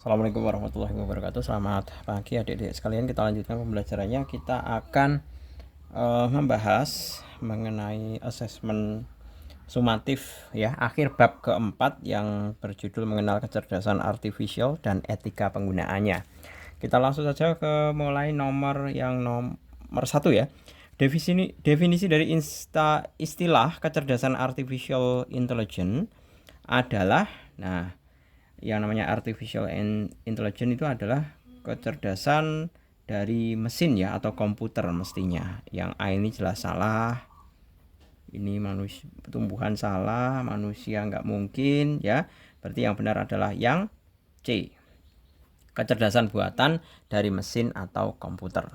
Assalamualaikum warahmatullahi wabarakatuh. Selamat pagi adik-adik sekalian. Kita lanjutkan pembelajarannya. Kita akan membahas mengenai asesmen sumatif ya, akhir bab keempat yang berjudul mengenal kecerdasan artifisial dan etika penggunaannya. Kita langsung saja ke mulai nomor satu ya. Definisi dari istilah kecerdasan artificial intelligence adalah yang namanya artificial intelligence itu adalah kecerdasan dari mesin ya, atau komputer mestinya. Yang A ini jelas salah, ini manusia tumbuhan salah, manusia nggak mungkin ya. Berarti yang benar adalah yang C, kecerdasan buatan dari mesin atau komputer.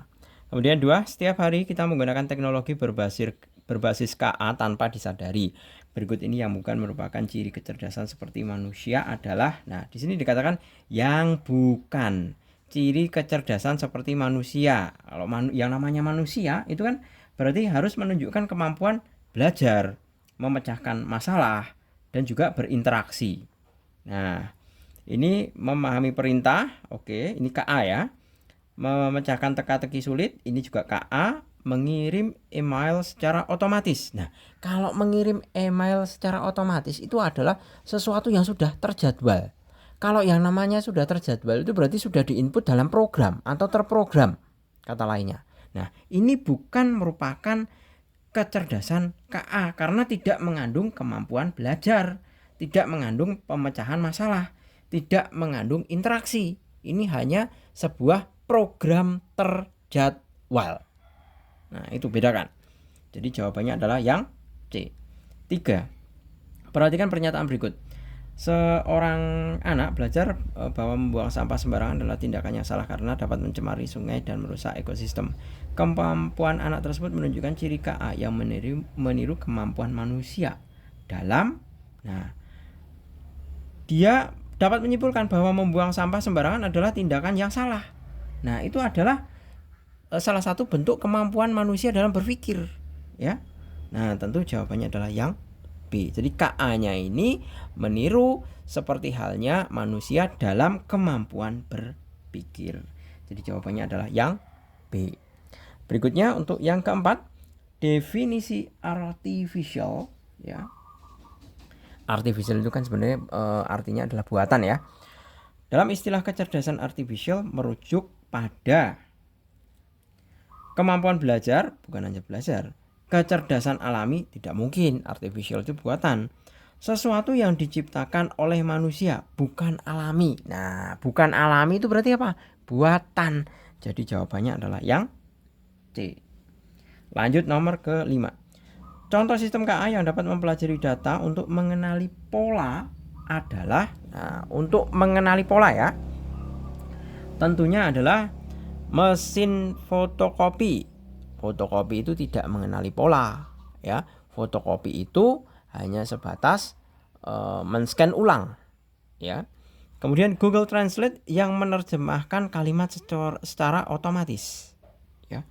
Kemudian 2, setiap hari kita menggunakan teknologi berbasis KA tanpa disadari. Berikut ini yang bukan merupakan ciri kecerdasan seperti manusia adalah, di sini dikatakan yang bukan ciri kecerdasan seperti manusia. Kalau yang namanya manusia itu kan berarti harus menunjukkan kemampuan belajar, memecahkan masalah, dan juga berinteraksi. Ini memahami perintah, oke, ini KA ya. Memecahkan teka-teki sulit, ini juga KA. Mengirim email secara otomatis. Kalau mengirim email secara otomatis itu adalah sesuatu yang sudah terjadwal. Kalau yang namanya sudah terjadwal itu berarti sudah diinput dalam program atau terprogram, kata lainnya. Ini bukan merupakan kecerdasan KA karena tidak mengandung kemampuan belajar, tidak mengandung pemecahan masalah, tidak mengandung interaksi. Ini hanya sebuah program terjadwal. Itu bedakan. Jadi jawabannya adalah yang C. 3. Perhatikan pernyataan berikut. Seorang anak belajar bahwa membuang sampah sembarangan adalah tindakan yang salah karena dapat mencemari sungai dan merusak ekosistem. Kemampuan anak tersebut menunjukkan ciri KA yang meniru kemampuan manusia dalam dia dapat menyimpulkan bahwa membuang sampah sembarangan adalah tindakan yang salah. Itu adalah salah satu bentuk kemampuan manusia dalam berpikir ya. Tentu jawabannya adalah yang B. Jadi KA-nya ini meniru seperti halnya manusia dalam kemampuan berpikir. Jadi jawabannya adalah yang B. Berikutnya untuk yang keempat, definisi artificial ya. Artificial itu kan sebenarnya artinya adalah buatan ya. Dalam istilah kecerdasan artificial merujuk pada kemampuan belajar, bukan hanya belajar. Kecerdasan alami tidak mungkin, artificial itu buatan. Sesuatu yang diciptakan oleh manusia, bukan alami. Bukan alami itu berarti apa? Buatan. Jadi jawabannya adalah yang C. Lanjut nomor ke-5. Contoh sistem KA yang dapat mempelajari data untuk mengenali pola adalah, untuk mengenali pola ya, tentunya adalah mesin fotokopi. Fotokopi itu tidak mengenali pola ya. Fotokopi itu hanya sebatas men-scan ulang ya. Kemudian Google Translate yang menerjemahkan kalimat secara otomatis ya.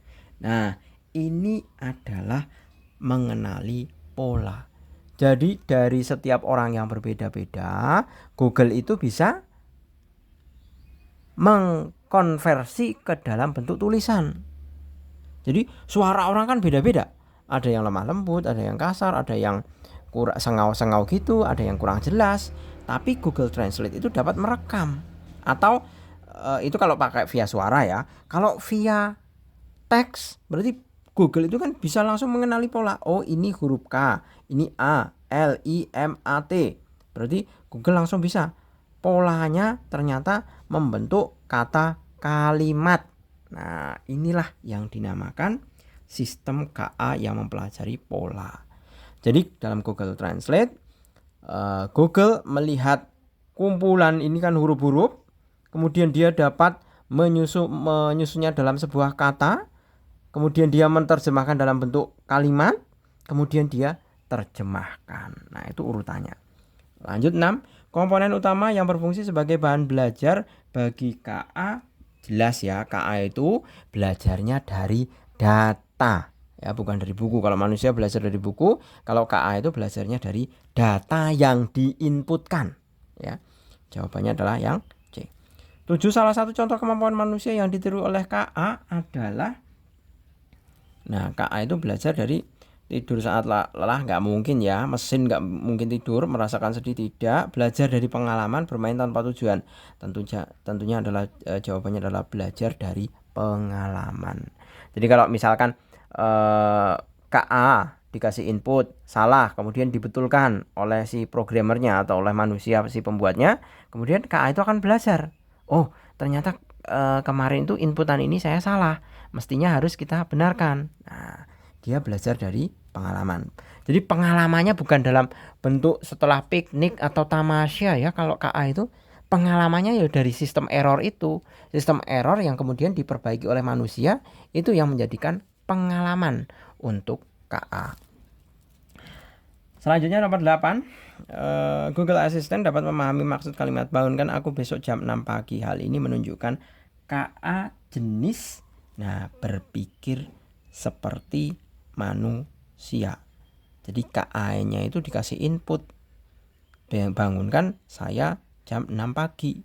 Ini adalah mengenali pola. Jadi dari setiap orang yang berbeda-beda, Google itu bisa mengkonversi ke dalam bentuk tulisan. Jadi suara orang kan beda-beda. Ada yang lemah lembut, ada yang kasar, ada yang kurang sengau-sengau gitu, ada yang kurang jelas. Tapi Google Translate itu dapat merekam. Atau itu kalau pakai via suara ya. Kalau via teks berarti Google itu kan bisa langsung mengenali pola. Oh, ini huruf K, ini A, L, I, M, A, T. Berarti Google langsung bisa. Polanya ternyata membentuk kata kalimat. Inilah yang dinamakan sistem KA yang mempelajari pola. Jadi dalam Google Translate, Google melihat kumpulan ini kan huruf-huruf, kemudian dia dapat menyusunnya dalam sebuah kata, kemudian dia menerjemahkan dalam bentuk kalimat, kemudian dia terjemahkan. Itu urutannya. Lanjut 6. Komponen utama yang berfungsi sebagai bahan belajar bagi KA, jelas ya, KA itu belajarnya dari data ya, bukan dari buku. Kalau manusia belajar dari buku, kalau KA itu belajarnya dari data yang diinputkan ya. Jawabannya adalah yang C. 7. Salah satu contoh kemampuan manusia yang ditiru oleh KA adalah, nah KA itu belajar dari tidur saat lelah, nggak mungkin ya, mesin nggak mungkin tidur, merasakan sedih tidak, belajar dari pengalaman, bermain tanpa tujuan. Tentunya adalah jawabannya adalah belajar dari pengalaman. Jadi kalau misalkan KA dikasih input salah, kemudian dibetulkan oleh si programmernya atau oleh manusia si pembuatnya, kemudian KA itu akan belajar. Oh, ternyata kemarin itu inputan ini saya salah, mestinya harus kita benarkan. Nah, dia belajar dari pengalaman. Jadi pengalamannya bukan dalam bentuk setelah piknik atau tamasya ya. Kalau KA itu pengalamannya ya dari sistem error itu. Sistem error yang kemudian diperbaiki oleh manusia, itu yang menjadikan pengalaman untuk KA. Selanjutnya nomor 8. Google Assistant dapat memahami maksud kalimat bangunkan aku besok jam 6 pagi. Hal ini menunjukkan KA jenis berpikir seperti manusia. Jadi KA-nya itu dikasih input bangunkan saya jam 6 pagi.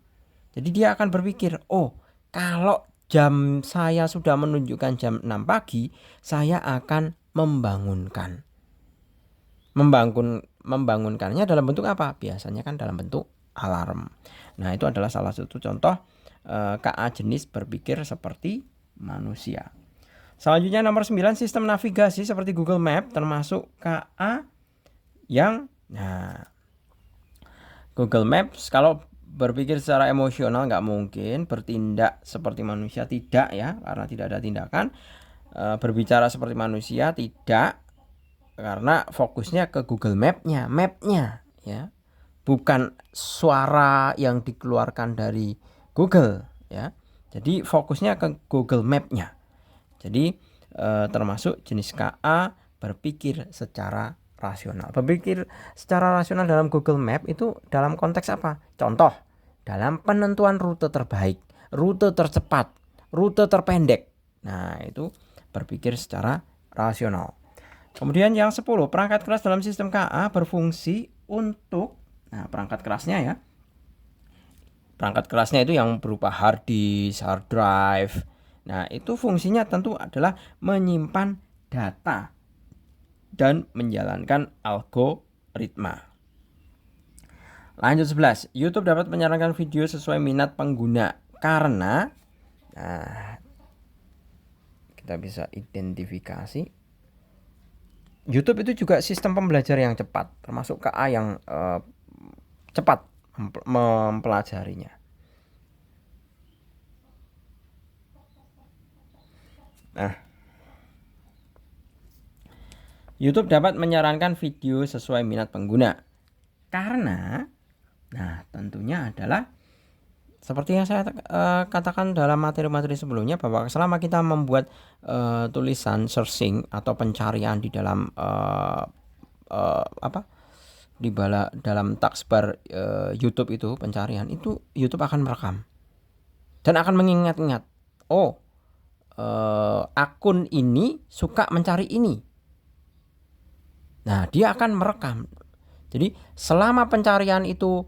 Jadi dia akan berpikir, oh kalau jam saya sudah menunjukkan jam 6 pagi, saya akan membangunkannya dalam bentuk apa? Biasanya kan dalam bentuk alarm. Nah, itu adalah salah satu contoh KA jenis berpikir seperti manusia. Selanjutnya nomor 9, sistem navigasi seperti Google Map termasuk KA yang Google Maps kalau berpikir secara emosional nggak mungkin, bertindak seperti manusia tidak ya, karena tidak ada tindakan. Berbicara seperti manusia tidak, karena fokusnya ke Google mapnya ya, bukan suara yang dikeluarkan dari Google ya. Jadi fokusnya ke Google Map-nya. Jadi termasuk jenis KA berpikir secara rasional. Berpikir secara rasional dalam Google Map itu dalam konteks apa? Contoh, dalam penentuan rute terbaik, rute tercepat, rute terpendek. Nah, itu berpikir secara rasional. Kemudian yang 10, perangkat keras dalam sistem KA berfungsi untuk, perangkat kerasnya ya. Perangkat kerasnya itu yang berupa hard disk, hard drive. Nah, itu fungsinya tentu adalah menyimpan data dan menjalankan algoritma. Lanjut 11, YouTube dapat menyarankan video sesuai minat pengguna karena kita bisa identifikasi. YouTube itu juga sistem pembelajar yang cepat, termasuk KA yang cepat mempelajarinya. Nah, YouTube dapat menyarankan video sesuai minat pengguna karena, tentunya adalah seperti yang saya katakan dalam materi-materi sebelumnya, bahwa selama kita membuat tulisan searching atau pencarian di dalam dalam taskbar YouTube itu pencarian, itu YouTube akan merekam dan akan mengingat-ingat, akun ini suka mencari ini. Nah, dia akan merekam. Jadi selama pencarian itu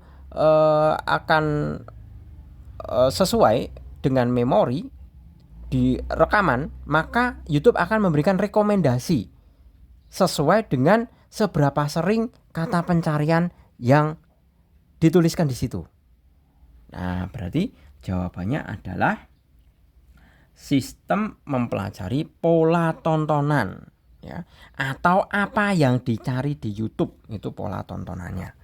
akan sesuai dengan memori di rekaman, maka YouTube akan memberikan rekomendasi sesuai dengan seberapa sering kata pencarian yang dituliskan di situ. Nah, berarti jawabannya adalah sistem mempelajari pola tontonan ya, atau apa yang dicari di YouTube itu pola tontonannya.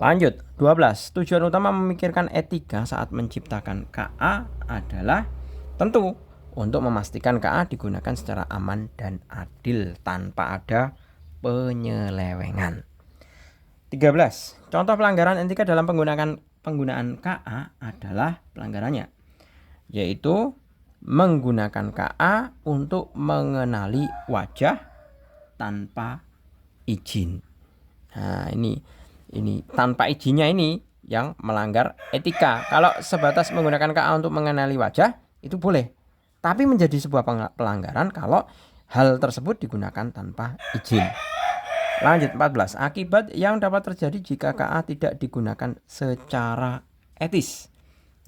Lanjut, 12. Tujuan utama memikirkan etika saat menciptakan KA adalah tentu untuk memastikan KA digunakan secara aman dan adil tanpa ada penyelewengan. 13. Contoh pelanggaran etika dalam penggunaan KA adalah pelanggarannya, yaitu menggunakan KA untuk mengenali wajah tanpa izin. Nah, ini tanpa izinnya ini yang melanggar etika. Kalau sebatas menggunakan KA untuk mengenali wajah itu boleh, tapi menjadi sebuah pelanggaran kalau hal tersebut digunakan tanpa izin. Lanjut 14. Akibat yang dapat terjadi jika KA tidak digunakan secara etis.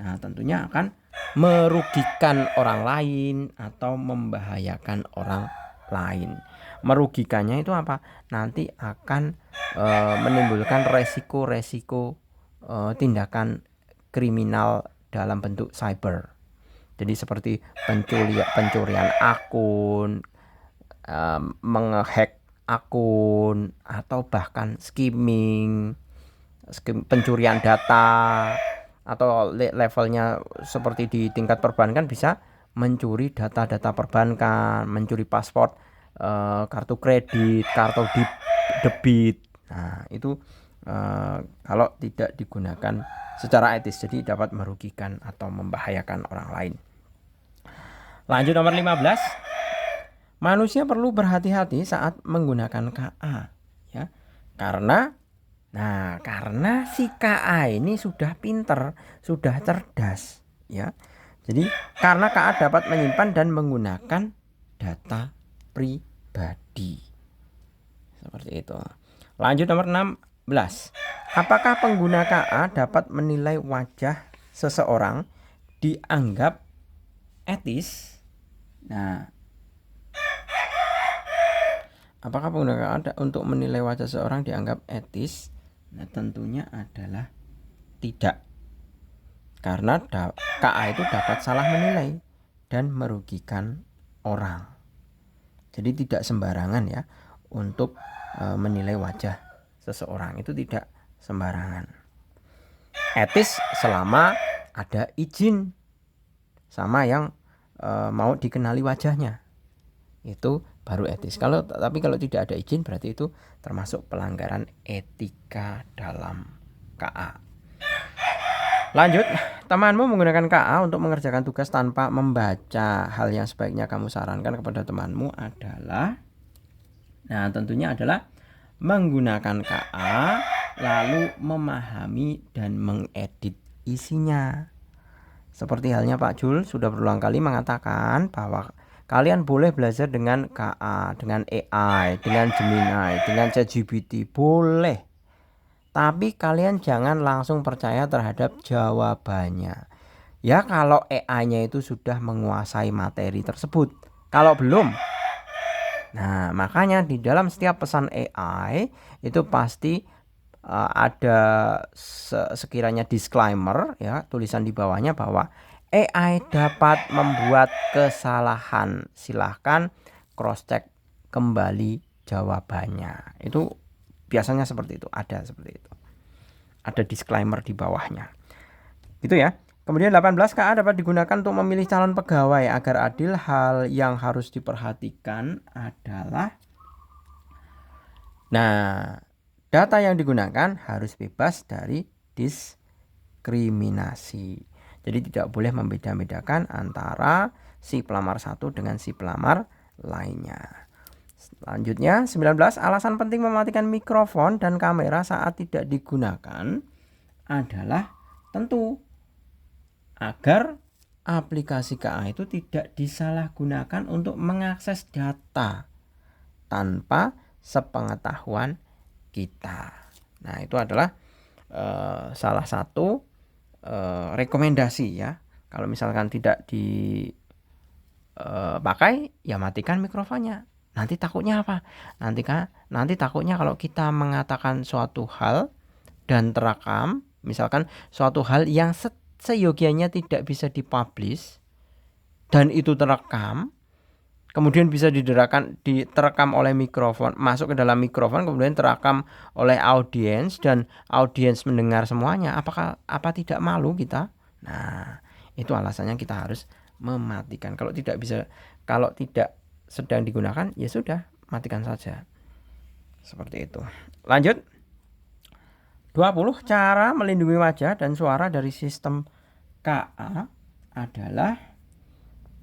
Nah, tentunya akan merugikan orang lain atau membahayakan orang lain. Merugikannya itu apa? Nanti akan menimbulkan resiko-resiko tindakan kriminal dalam bentuk cyber. Jadi seperti pencurian akun, menghack akun, atau bahkan skimming, pencurian data, atau levelnya seperti di tingkat perbankan bisa mencuri data-data perbankan, mencuri paspor, kartu kredit, kartu debit. Nah, itu kalau tidak digunakan secara etis, jadi dapat merugikan atau membahayakan orang lain. Lanjut nomor 15. Manusia perlu berhati-hati saat menggunakan KA, ya. Karena si KA ini sudah pinter, sudah cerdas, ya. Jadi karena KA dapat menyimpan dan menggunakan data pribadi. Seperti itu. Lanjut nomor 16. Apakah pengguna KA dapat menilai wajah seseorang dianggap etis? Nah, apakah pengguna KA untuk menilai wajah seseorang dianggap etis? Nah, tentunya adalah tidak. Karena KA itu dapat salah menilai dan merugikan orang. Jadi tidak sembarangan ya untuk menilai wajah seseorang, itu tidak sembarangan. Etis selama ada izin sama yang mau dikenali wajahnya, itu baru etis. Tapi kalau tidak ada izin, berarti itu termasuk pelanggaran etika dalam KA. Lanjut, temanmu menggunakan KA untuk mengerjakan tugas tanpa membaca. Hal yang sebaiknya kamu sarankan kepada temanmu adalah, nah tentunya adalah menggunakan KA lalu memahami dan mengedit isinya. Seperti halnya Pak Jul sudah berulang kali mengatakan bahwa kalian boleh belajar dengan KA, dengan AI, dengan Gemini, dengan ChatGPT, boleh. Tapi kalian jangan langsung percaya terhadap jawabannya. Ya kalau AI-nya itu sudah menguasai materi tersebut. Kalau belum, nah makanya di dalam setiap pesan AI itu pasti ada sekiranya disclaimer, ya, tulisan di bawahnya bahwa AI dapat membuat kesalahan. Silahkan cross check kembali jawabannya. Itu biasanya seperti itu, ada seperti itu. Ada disclaimer di bawahnya. Gitu ya. Kemudian 18, KA dapat digunakan untuk memilih calon pegawai agar adil. Hal yang harus diperhatikan adalah, nah, data yang digunakan harus bebas dari diskriminasi. Jadi tidak boleh membeda-bedakan antara si pelamar satu dengan si pelamar lainnya. Selanjutnya 19, alasan penting mematikan mikrofon dan kamera saat tidak digunakan adalah tentu agar aplikasi KA itu tidak disalahgunakan untuk mengakses data tanpa sepengetahuan kita. Nah, itu adalah salah satu rekomendasi ya. Kalau misalkan tidak dipakai, ya matikan mikrofonnya. Nanti takutnya apa? Nanti takutnya kalau kita mengatakan suatu hal dan terekam, misalkan suatu hal yang seyogianya tidak bisa dipublish dan itu terekam, kemudian bisa diterekam oleh mikrofon, masuk ke dalam mikrofon, kemudian terekam oleh audiens dan audiens mendengar semuanya. Apa tidak malu kita? Nah, itu alasannya kita harus mematikan. Kalau tidak sedang digunakan, ya sudah, matikan saja. Seperti itu. Lanjut. 20, cara melindungi wajah dan suara dari sistem KA adalah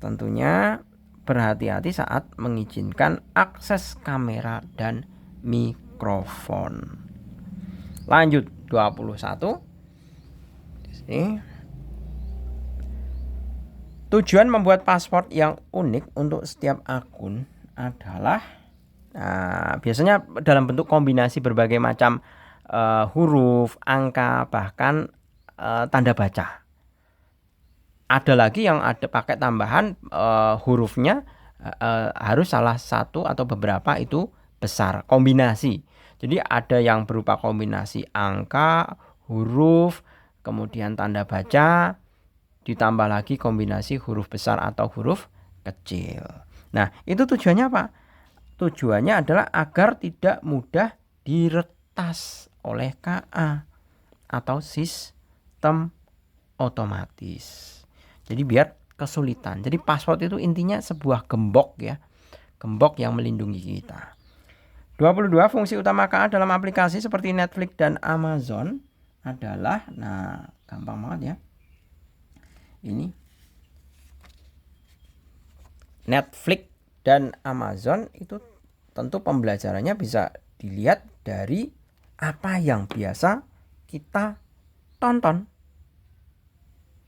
tentunya berhati-hati saat mengizinkan akses kamera dan mikrofon. Lanjut 21. Di sini. Tujuan membuat password yang unik untuk setiap akun adalah biasanya dalam bentuk kombinasi berbagai macam huruf, angka, bahkan tanda baca. ada lagi yang ada pakai tambahan hurufnya harus salah satu atau beberapa itu besar, kombinasi. Jadi ada yang berupa kombinasi angka, huruf, kemudian tanda baca, ditambah lagi kombinasi huruf besar atau huruf kecil. Nah, itu tujuannya apa? Tujuannya adalah agar tidak mudah diretas oleh KA atau sistem otomatis. Jadi biar kesulitan. Jadi password itu intinya sebuah gembok ya. Gembok yang melindungi kita. 22 fungsi utama KA dalam aplikasi seperti Netflix dan Amazon adalah, nah gampang banget ya. Ini Netflix dan Amazon itu tentu pembelajarannya bisa dilihat dari apa yang biasa kita tonton.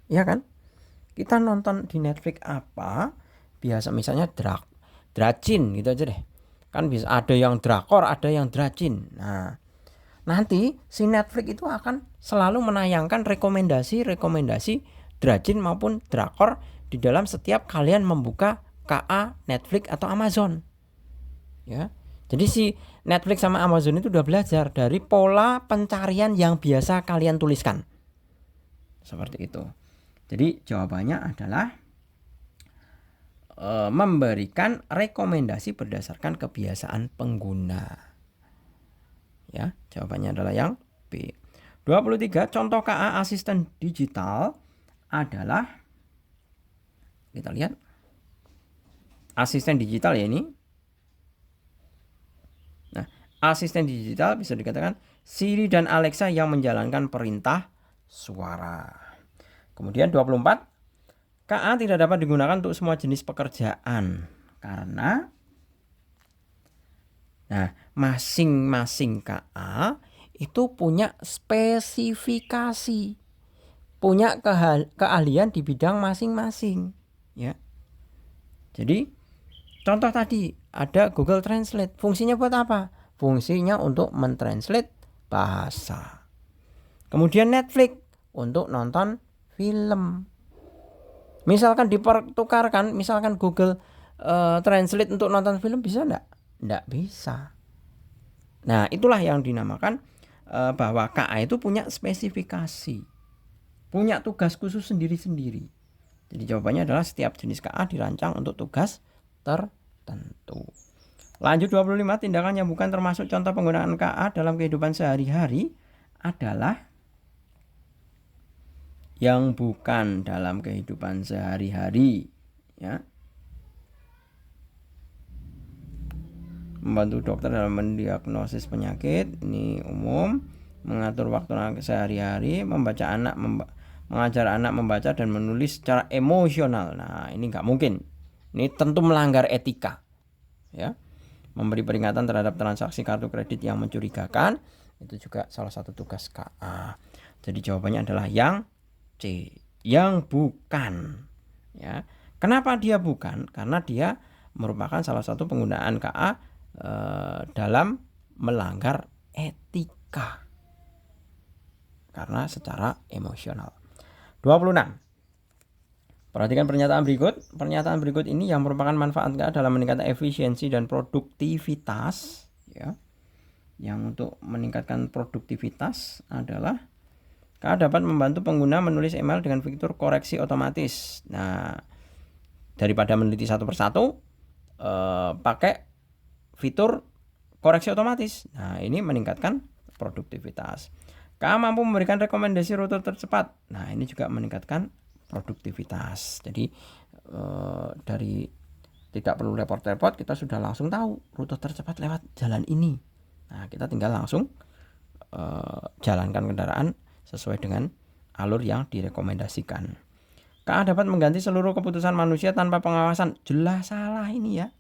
Ya kan? Kita nonton di Netflix apa? Biasa misalnya dracin gitu aja deh. Kan bisa ada yang drakor, ada yang dracin. Nah, nanti si Netflix itu akan selalu menayangkan rekomendasi dracin maupun drakor di dalam setiap kalian membuka KA, Netflix atau Amazon. Ya. Jadi si Netflix sama Amazon itu udah belajar dari pola pencarian yang biasa kalian tuliskan. Seperti itu. Jadi jawabannya adalah memberikan rekomendasi berdasarkan kebiasaan pengguna. Ya, jawabannya adalah yang B. 23 contoh KA asisten digital adalah, kita lihat asisten digital ya ini. Nah, asisten digital bisa dikatakan Siri dan Alexa yang menjalankan perintah suara. Kemudian 24 KA tidak dapat digunakan untuk semua jenis pekerjaan karena masing-masing KA itu punya spesifikasi, punya keahlian di bidang masing-masing, ya. Jadi contoh tadi ada Google Translate, fungsinya buat apa? Fungsinya untuk mentranslate bahasa. Kemudian Netflix untuk nonton film. Misalkan dipertukarkan, misalkan Google Translate untuk nonton film bisa enggak? Enggak bisa. Nah, itulah yang dinamakan bahwa KA itu punya spesifikasi, punya tugas khusus sendiri-sendiri. Jadi jawabannya adalah setiap jenis KA dirancang untuk tugas tertentu. Lanjut 25, tindakan yang bukan termasuk contoh penggunaan KA dalam kehidupan sehari-hari adalah yang bukan dalam kehidupan sehari-hari, ya. Membantu dokter dalam mendiagnosis penyakit, ini umum. Mengatur waktu sehari-hari, mengajar anak membaca dan menulis secara emosional. Nah, ini nggak mungkin. Ini tentu melanggar etika, ya. Memberi peringatan terhadap transaksi kartu kredit yang mencurigakan, itu juga salah satu tugas KA. Jadi jawabannya adalah yang C, yang bukan, ya. Kenapa dia bukan? Karena dia merupakan salah satu penggunaan KA dalam melanggar etika karena secara emosional. 26. Perhatikan pernyataan berikut. Pernyataan berikut ini yang merupakan manfaat KA dalam meningkatkan efisiensi dan produktivitas, ya. Yang untuk meningkatkan produktivitas adalah KA dapat membantu pengguna menulis email dengan fitur koreksi otomatis. Nah, daripada meneliti satu persatu, pakai fitur koreksi otomatis. Nah, ini meningkatkan produktivitas. KA mampu memberikan rekomendasi rute tercepat. Nah, ini juga meningkatkan produktivitas. Jadi dari tidak perlu repot-repot, kita sudah langsung tahu rute tercepat lewat jalan ini. Nah, kita tinggal langsung jalankan kendaraan sesuai dengan alur yang direkomendasikan. KA dapat mengganti seluruh keputusan manusia tanpa pengawasan. Jelas salah ini ya.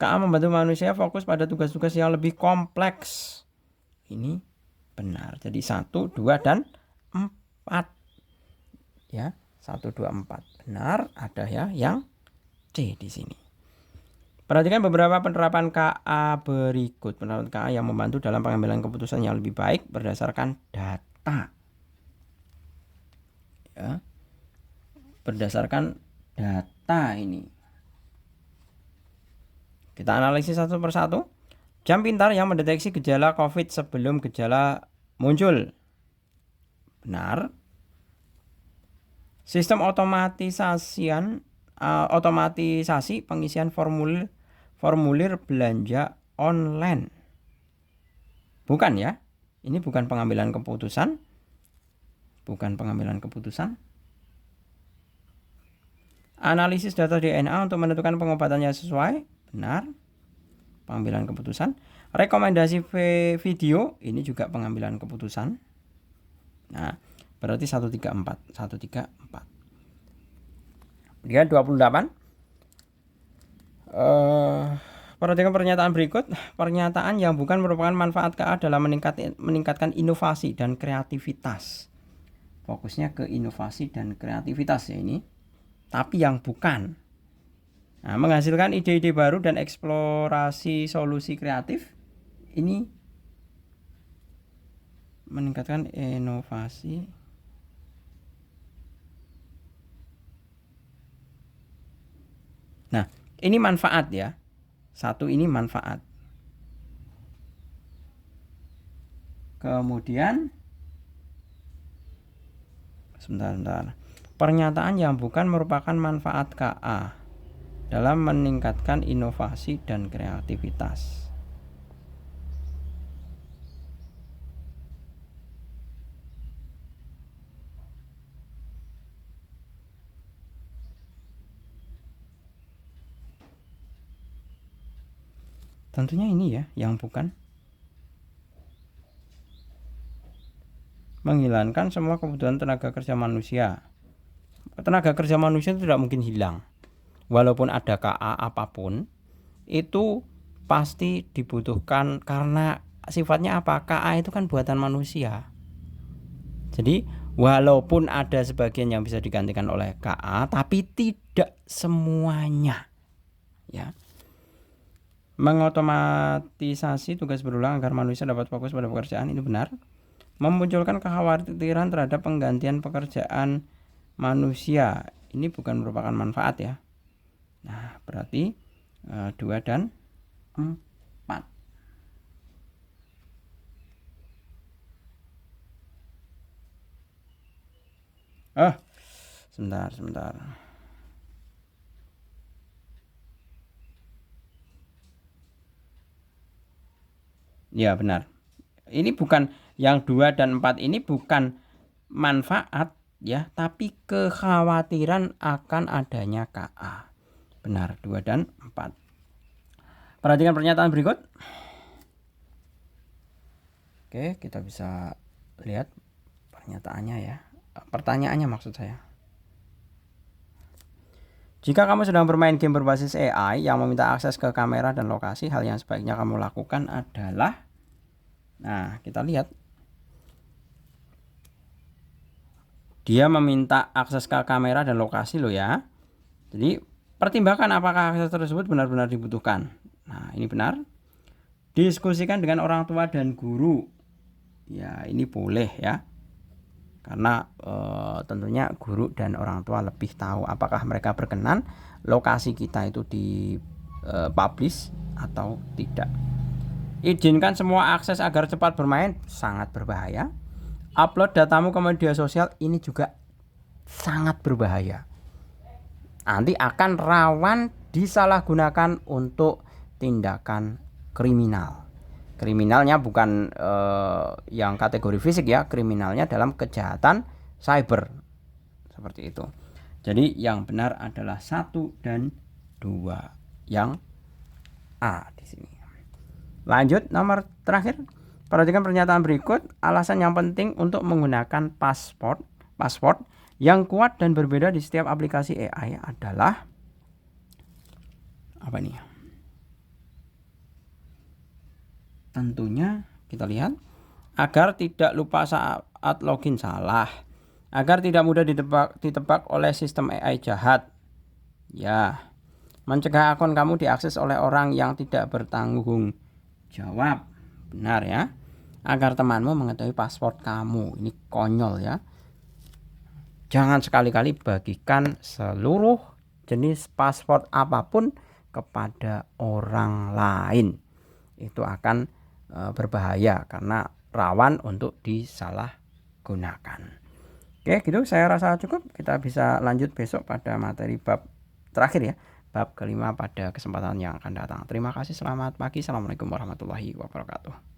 KA membantu manusia fokus pada tugas-tugas yang lebih kompleks. Ini benar. Jadi 1, 2, dan 4. Ya, 1, 2, 4. Benar, ada ya yang C di sini. Perhatikan beberapa penerapan KA berikut. Penerapan KA yang membantu dalam pengambilan keputusan yang lebih baik berdasarkan data. ya, berdasarkan data ini. Kita analisis satu persatu. Jam pintar yang mendeteksi gejala COVID sebelum gejala muncul. Benar. Sistem otomatisasi pengisian formulir belanja online. Bukan ya. Ini bukan pengambilan keputusan. Analisis data DNA untuk menentukan pengobatannya sesuai. Benar. Pengambilan keputusan. Rekomendasi video, ini juga pengambilan keputusan. Nah, berarti 134. Dia 28. Perhatikan pernyataan berikut. Pernyataan yang bukan merupakan manfaat KA dalam meningkatkan inovasi dan kreativitas. Fokusnya ke inovasi dan kreativitas ya ini. Tapi yang bukan. Nah, menghasilkan ide-ide baru dan eksplorasi solusi kreatif. Ini meningkatkan inovasi. Nah, ini manfaat ya. Satu ini manfaat. Kemudian sebentar. Pernyataan yang bukan merupakan manfaat KA dalam meningkatkan inovasi dan kreativitas. Tentunya ini ya yang bukan. Menghilangkan semua kebutuhan tenaga kerja manusia. Tenaga kerja manusia itu tidak mungkin hilang. Walaupun ada KA apapun, itu pasti dibutuhkan karena sifatnya apa? KA itu kan buatan manusia. Jadi walaupun ada sebagian yang bisa digantikan oleh KA, tapi tidak semuanya. Ya. Mengotomatisasi tugas berulang agar manusia dapat fokus pada pekerjaan, ini benar. Memunculkan kekhawatiran terhadap penggantian pekerjaan manusia, ini bukan merupakan manfaat ya. Nah, berarti 2 dan 4. Sebentar. Ya, benar. Ini bukan yang 2 dan 4 ini bukan manfaat ya, tapi kekhawatiran akan adanya KA. Benar, 2 dan 4. Perhatikan pernyataan berikut. Oke, kita bisa lihat pernyataannya ya. Pertanyaannya maksud saya. Jika kamu sedang bermain game berbasis AI yang meminta akses ke kamera dan lokasi, hal yang sebaiknya kamu lakukan adalah, nah kita lihat, dia meminta akses ke kamera dan lokasi loh ya. Jadi pertimbangkan apakah akses tersebut benar-benar dibutuhkan. Nah ini benar. Diskusikan dengan orang tua dan guru. Ya ini boleh ya. Karena tentunya guru dan orang tua lebih tahu apakah mereka berkenan lokasi kita itu di publish atau tidak. Izinkan semua akses agar cepat bermain, sangat berbahaya. Upload datamu ke media sosial, ini juga sangat berbahaya. Nanti akan rawan disalahgunakan untuk tindakan kriminal. Kriminalnya bukan yang kategori fisik ya, kriminalnya dalam kejahatan cyber. Seperti itu. Jadi yang benar adalah 1 dan 2. Yang A di sini. Lanjut nomor terakhir. Perhatikan pernyataan berikut. Alasan yang penting untuk menggunakan password yang kuat dan berbeda di setiap aplikasi AI adalah apa nih? Tentunya kita lihat agar tidak lupa saat login salah, agar tidak mudah ditebak oleh sistem AI jahat. Ya, mencegah akun kamu diakses oleh orang yang tidak bertanggung jawab. Benar ya. Agar temanmu mengetahui password kamu. Ini konyol ya. Jangan sekali-kali bagikan seluruh jenis password apapun kepada orang lain. Itu akan berbahaya karena rawan untuk disalahgunakan. Oke, gitu saya rasa cukup. Kita bisa lanjut besok pada materi bab terakhir ya, bab kelima pada kesempatan yang akan datang. Terima kasih, selamat pagi. Assalamualaikum warahmatullahi wabarakatuh.